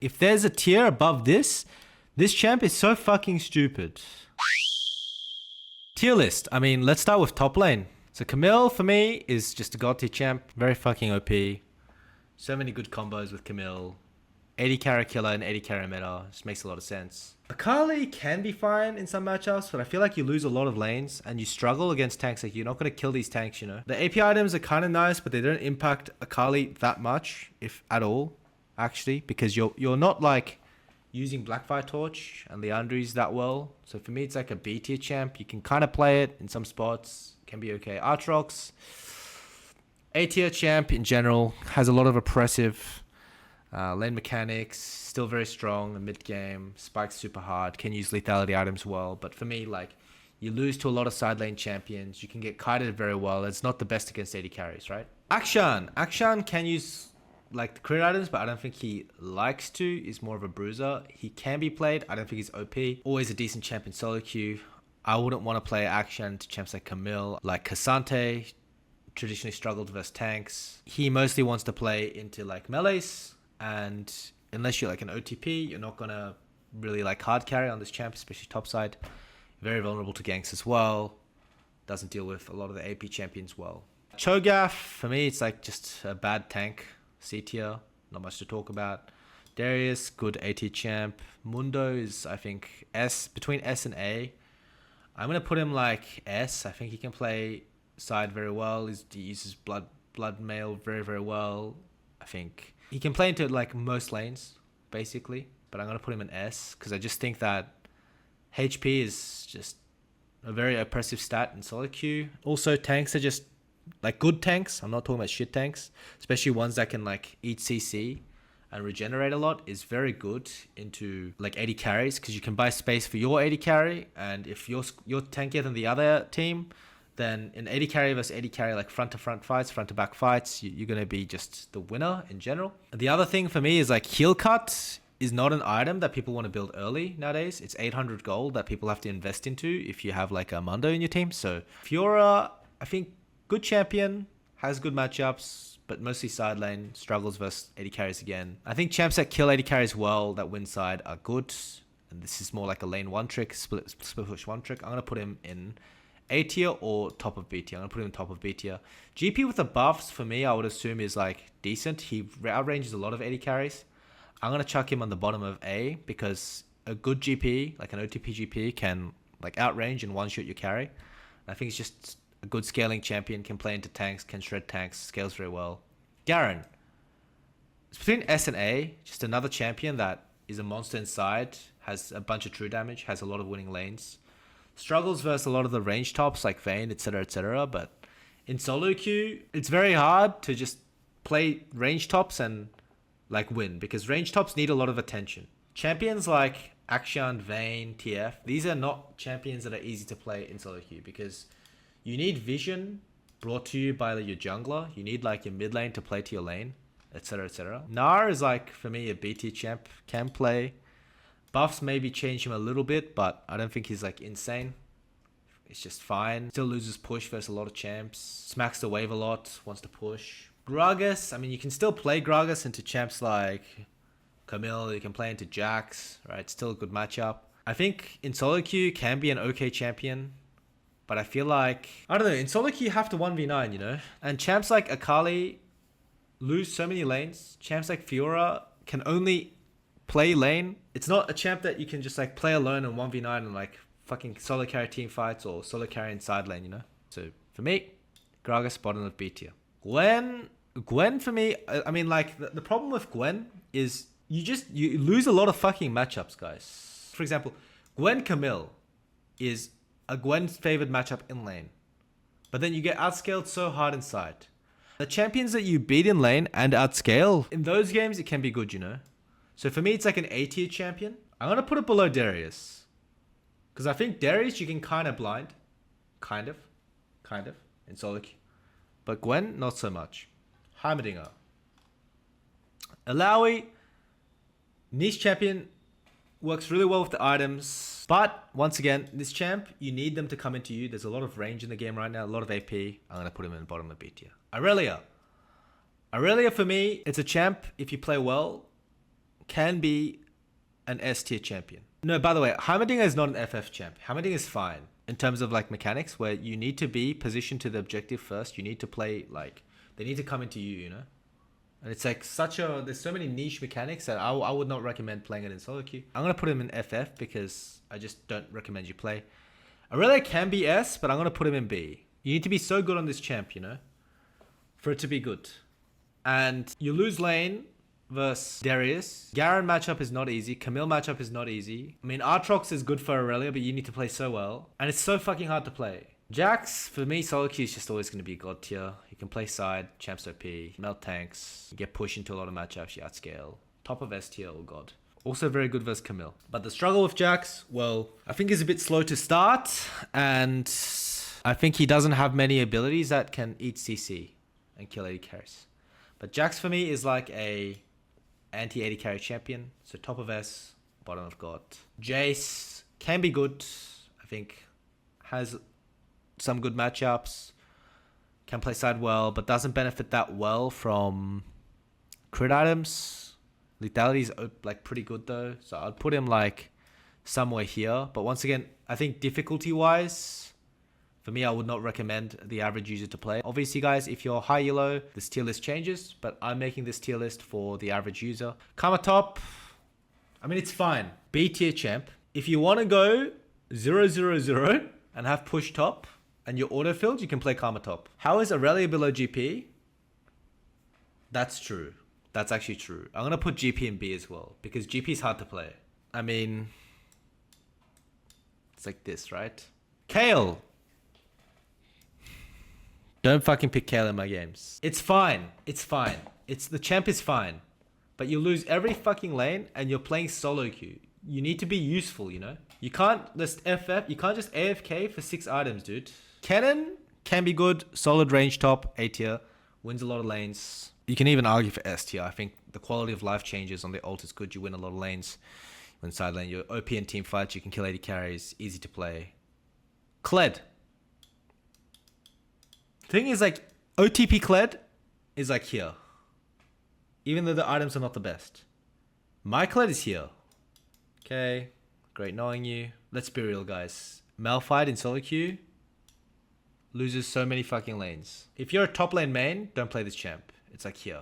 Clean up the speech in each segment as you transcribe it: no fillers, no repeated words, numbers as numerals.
If there's a tier above this champ is so fucking stupid. Tier list. I mean, let's start with top lane. So Camille, for me, is just a god tier champ. Very fucking OP. So many good combos with Camille. 80 carry killer and 80 carry meta. Just makes a lot of sense. Akali can be fine in some matchups, but I feel like you lose a lot of lanes and you struggle against tanks. Like, you're not going to kill these tanks, you know. The AP items are kind of nice, but they don't impact Akali that much, if at all, actually, because you're not like using Blackfire Torch and Leandries that well. So for me, it's like a B tier champ. You can kind of play it in some spots. Can be okay. Aatrox, A tier champ in general, has a lot of oppressive lane mechanics, still very strong mid game, spikes super hard, can use lethality items well. But for me, like, you lose to a lot of side lane champions. You can get kited very well. It's not the best against 80 carries, right? Akshan can use like the crit items, but I don't think he likes to. He's more of a bruiser. He can be played. I don't think he's OP. Always a decent champ in solo queue. I wouldn't want to play Akshan to champs like Camille, like Cassante. Traditionally struggled versus tanks. He mostly wants to play into like melees. And unless you're like an OTP, you're not going to really like hard carry on this champ, especially topside. Very vulnerable to ganks as well. Doesn't deal with a lot of the AP champions well. Cho'Gath, for me, it's like just a bad tank. C tier, not much to talk about. Darius, good A tier champ. Mundo is, I think, S, between S and A. I'm going to put him like S. I think he can play side very well. He uses blood mail very, very well. I think he can play into like most lanes, basically. But I'm going to put him in S because I just think that HP is just a very oppressive stat in solo queue. Also, tanks are just like good tanks. I'm not talking about shit tanks. Especially ones that can like eat CC and regenerate a lot is very good into like 80 carries because you can buy space for your 80 carry. And if you're tankier than the other team, then in 80 carry versus 80 carry, like front to front fights, front to back fights, you're going to be just the winner in general. The other thing for me is like heal cut is not an item that people want to build early nowadays. It's 800 gold that people have to invest into if you have like a Mundo in your team. So Fiora, I think good champion, has good matchups, but mostly side lane, struggles versus 80 carries again. I think champs that kill 80 carries well, that win side, are good. And this is more like a lane one trick, split push one trick. I'm going to put him in A tier or top of B tier. I'm going to put him in top of B tier. GP with the buffs, for me, I would assume is like decent. He outranges a lot of 80 carries. I'm going to chuck him on the bottom of A because a good GP, like an OTP GP, can like outrange and one-shot your carry. And I think he's just a good scaling champion, can play into tanks, can shred tanks, scales very well. Garen. It's between S and A, just another champion that is a monster inside, has a bunch of true damage, has a lot of winning lanes. Struggles versus a lot of the range tops like Vayne, etc., but in solo queue, it's very hard to just play range tops and like win because range tops need a lot of attention. Champions like Akshan, Vayne, TF, these are not champions that are easy to play in solo queue because you need vision brought to you by your jungler. You need like your mid lane to play to your lane, etc. Gnar is like, for me, a B tier champ, can play. Buffs maybe change him a little bit, but I don't think he's like insane. It's just fine. Still loses push versus a lot of champs. Smacks the wave a lot, wants to push. Gragas, I mean, you can still play Gragas into champs like Camille. You can play into Jax, right? Still a good matchup. I think in solo queue can be an okay champion. But I feel like, I don't know, in solo queue you have to 1v9, you know? And champs like Akali lose so many lanes. Champs like Fiora can only play lane. It's not a champ that you can just like play alone and 1v9 and like fucking solo carry team fights or solo carry in side lane, you know? So for me, Gragas bottom of B tier. Gwen for me, I mean like the problem with Gwen is you lose a lot of fucking matchups, guys. For example, Gwen Camille is a Gwen's favored matchup in lane. But then you get outscaled so hard inside. The champions that you beat in lane and outscale, in those games, it can be good, you know? So for me, it's like an A tier champion. I'm going to put it below Darius. Because I think Darius you can kind of blind. Kind of, in solo queue. But Gwen, not so much. Heimerdinger. Alawi, niche champion, works really well with the items. But once again, this champ, you need them to come into you. There's a lot of range in the game right now, a lot of AP. I'm going to put him in the bottom of B tier. Aurelia for me, it's a champ if you play well. can be an S tier champion. No, by the way, Heimerdinger is not an FF champ. Heimerdinger is fine in terms of like mechanics where you need to be positioned to the objective first. You need to play like, they need to come into you, you know? And it's like there's so many niche mechanics that I would not recommend playing it in solo queue. I'm going to put him in FF because I just don't recommend you play. Aurelia can be S, but I'm going to put him in B. You need to be so good on this champ, you know, for it to be good. And you lose lane versus Darius. Garen matchup is not easy. Camille matchup is not easy. I mean, Aatrox is good for Aurelia, but you need to play so well. And it's so fucking hard to play. Jax, for me, solo queue is just always going to be god tier. You can play side, champs OP, melt tanks, you get pushed into a lot of matchups, you outscale. Top of S tier, oh god. Also very good versus Camille. But the struggle with Jax, well, I think he's a bit slow to start, and I think he doesn't have many abilities that can eat CC and kill AD carries. But Jax for me is like a anti-AD carry champion. So top of S, bottom of god. Jace can be good, I think, has some good matchups, can play side well, but doesn't benefit that well from crit items. Lethality is like pretty good though, so I'd put him like somewhere here. But once again, I think difficulty wise, for me, I would not recommend the average user to play. Obviously guys, if you're high elo, this tier list changes, but I'm making this tier list for the average user. Karma top, I mean, it's fine. B tier champ. If you want to go 0-0-0 and have push top, and you're auto-filled, you can play Karma top. How is Aurelia below GP? That's true. That's actually true. I'm going to put GP in B as well, because GP is hard to play. I mean, it's like this, right? Kale. Don't fucking pick Kale in my games. It's fine. It's fine. The champ is fine. But you lose every fucking lane, and you're playing solo queue. You need to be useful, you know? You can't just FF, you can't just AFK for 6 items, dude. Kennen can be good, solid range top, A tier, wins a lot of lanes. You can even argue for S tier. I think the quality of life changes on the ult is good. You win a lot of lanes. You win side lane, you're OP in team fights, you can kill 80 carries, easy to play. Kled. Thing is like, OTP Kled is like here. Even though the items are not the best. My Kled is here. Okay, great knowing you. Let's be real, guys. Malphite in solo queue loses so many fucking lanes. If you're a top lane main, don't play this champ. It's like here.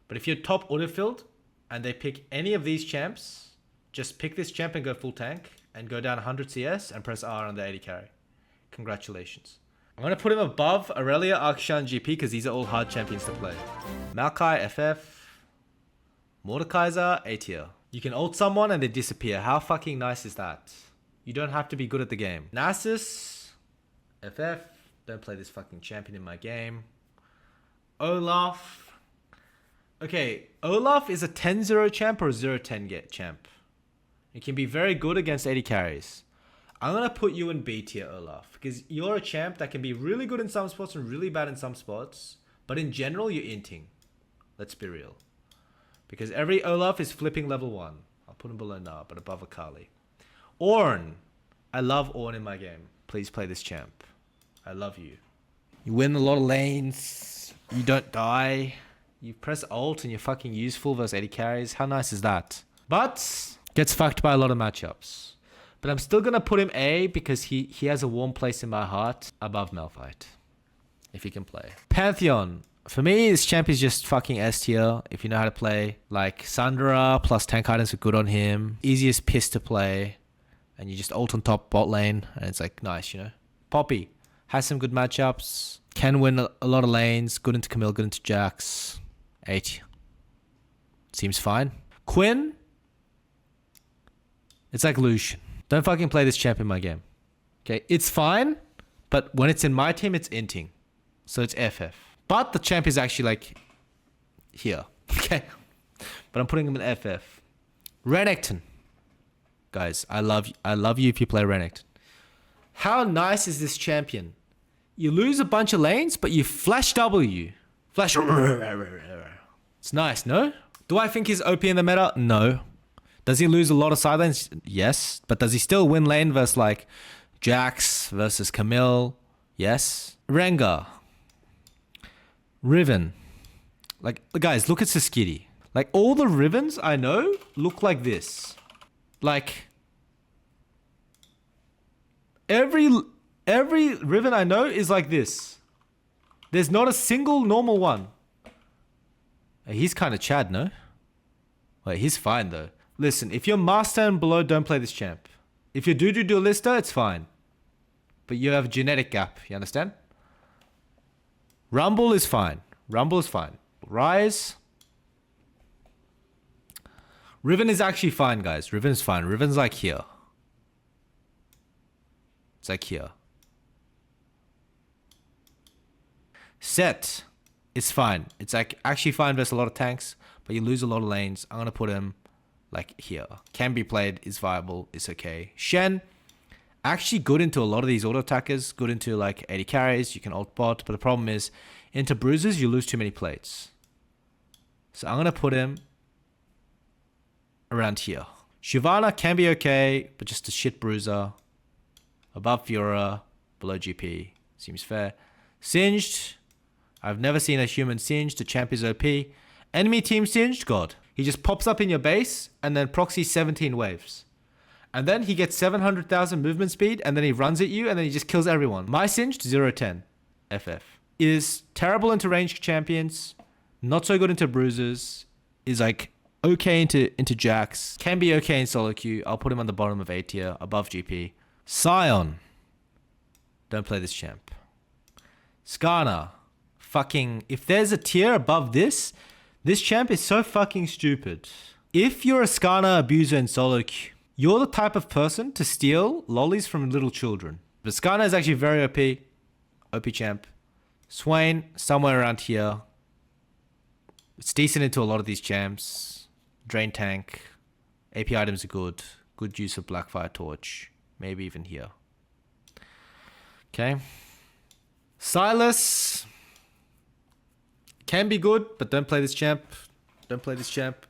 But if you're top autofilled and they pick any of these champs, just pick this champ and go full tank and go down 100 CS and press R on the 80 carry. Congratulations. I'm going to put him above Aurelia, Arkshan, GP because these are all hard champions to play. Maokai, FF. Mordekaiser, A tier. You can ult someone and they disappear. How fucking nice is that? You don't have to be good at the game. Nasus, FF. Don't play this fucking champion in my game. Olaf. Okay, Olaf is a 10-0 champ or a 0-10 champ. It can be very good against 80 carries. I'm going to put you in B tier, Olaf. Because you're a champ that can be really good in some spots and really bad in some spots. But in general, you're inting. Let's be real. Because every Olaf is flipping level 1. I'll put him below now, but above Akali. Ornn. I love Ornn in my game. Please play this champ. I love you. You win a lot of lanes. You don't die. You press ult and you're fucking useful versus 80 carries. How nice is that? But gets fucked by a lot of matchups. But I'm still going to put him A because he has a warm place in my heart above Malphite. If he can play. Pantheon. For me, this champ is just fucking S tier. If you know how to play. Like Sandra plus tank items are good on him. Easiest piss to play. And you just ult on top bot lane. And it's like nice, you know. Poppy. Has some good matchups. Can win a lot of lanes. Good into Camille, good into Jax. 8. Seems fine. Quinn. It's like Lucian. Don't fucking play this champ in my game. Okay, it's fine. But when it's in my team, it's inting. So it's FF. But the champ is actually like here. Okay. But I'm putting him in FF. Renekton. Guys, I love you if you play Renekton. How nice is this champion? You lose a bunch of lanes, but you flash W. Flash. It's nice, no? Do I think he's OP in the meta? No. Does he lose a lot of side lanes? Yes. But does he still win lane versus like Jax versus Camille? Yes. Rengar. Riven. Like, guys, look at Siskitty. Like all the Rivens I know look like this. Like every Riven I know is like this. There's not a single normal one. He's kind of Chad, no? Wait, he's fine though. Listen, if you're Master and below, don't play this champ. If you're Dudu Duelista, it's fine. But you have a genetic gap, you understand? Rumble is fine. Rumble is fine. Rise. Riven is actually fine, guys. Riven is fine. Riven's like here. It's like here. Set is fine. It's like actually fine versus a lot of tanks, but you lose a lot of lanes. I'm going to put him like here. Can be played, is viable, is okay. Shen, actually good into a lot of these auto attackers, good into like 80 carries, you can ult bot, but the problem is into bruisers, you lose too many plates. So I'm going to put him around here. Shyvana can be okay, but just a shit bruiser. Above Fiora, below GP. Seems fair. Singed. I've never seen a human singed. The champ is OP. Enemy team singed? God. He just pops up in your base and then proxies 17 waves. And then he gets 700,000 movement speed and then he runs at you and then he just kills everyone. My singed, 0-10. FF. Is terrible into ranged champions. Not so good into bruisers. Is like okay into Jax. Can be okay in solo queue. I'll put him on the bottom of A tier. Above GP. Sion. Don't play this champ. Skarner. Fucking, if there's a tier above this champ is so fucking stupid. If you're a Skarner abuser in solo queue, you're the type of person to steal lollies from little children. But Skarner is actually very OP champ. Swain, somewhere around here. It's decent into a lot of these champs. Drain tank. AP items are good. Good use of Blackfire Torch. Maybe even here. Okay. Silas. Can be good, but don't play this champ. Don't play this champ.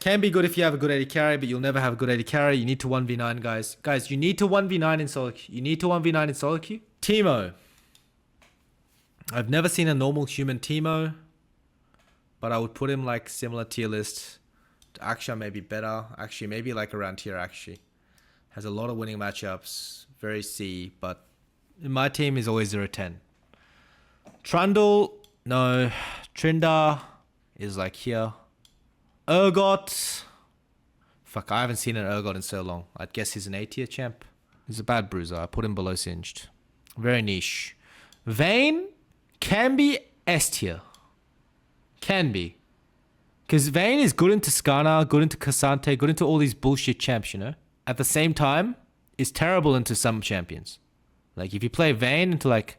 Can be good if you have a good AD carry, but you'll never have a good AD carry. You need to 1v9, guys. Guys, you need to 1v9 in solo queue. You need to 1v9 in solo queue. Teemo. I've never seen a normal human Teemo, but I would put him like similar tier list to Aksha, maybe better. Actually, maybe like around here, actually. Has a lot of winning matchups. Very C, but in my team is always 0-10. Trundle, no. Trindar is like here. Urgot. Fuck, I haven't seen an Urgot in so long. I'd guess he's an A tier champ. He's a bad bruiser. I put him below singed. Very niche. Vayne can be S tier. Can be. Because Vayne is good into Skarner, good into Cassante, good into all these bullshit champs, you know? At the same time, is terrible into some champions. Like, if you play Vayne into, like,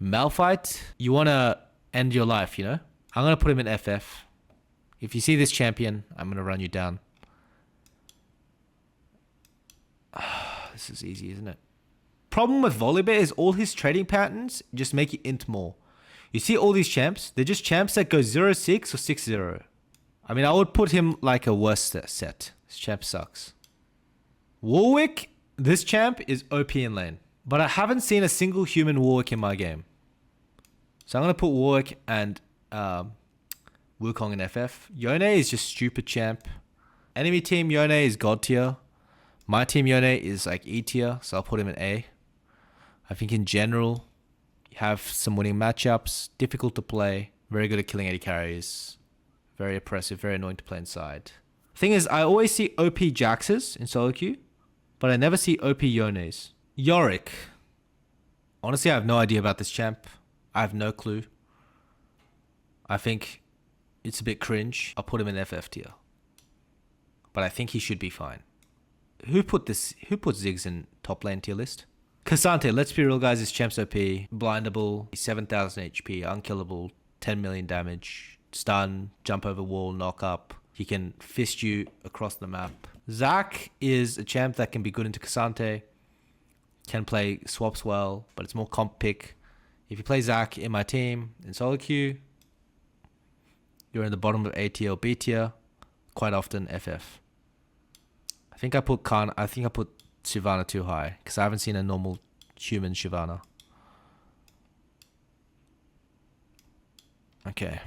Malphite, you want to end your life, you know? I'm going to put him in FF. If you see this champion, I'm going to run you down. This is easy, isn't it? Problem with Volibear is all his trading patterns just make you int more. You see all these champs? They're just champs that go 0-6 or 6-0. I mean, I would put him like a worse set. This champ sucks. Warwick, this champ is OP in lane. But I haven't seen a single human Warwick in my game. So I'm going to put Warwick and Wukong in FF. Yone is just stupid champ. Enemy team Yone is God tier. My team Yone is like E tier, so I'll put him in A. I think in general, you have some winning matchups. Difficult to play. Very good at killing 80 carries. Very oppressive, very annoying to play inside. Thing is, I always see OP Jaxes in solo queue, but I never see OP Yones. Yorick. Honestly, I have no idea about this champ. I have no clue. I think it's a bit cringe. I'll put him in FF tier. But I think he should be fine. Who put Ziggs in top lane tier list? Cassante, let's be real guys, this champ's OP. Blindable, 7,000 HP, unkillable, 10 million damage, stun, jump over wall, knock up. He can fist you across the map. Zac is a champ that can be good into Cassante. Can play swaps well, but it's more comp pick. If you play Zac in my team in solo queue, you're in the bottom of A tier or B tier. Quite often FF. I think I put Shyvana too high because I haven't seen a normal human Shyvana. Okay.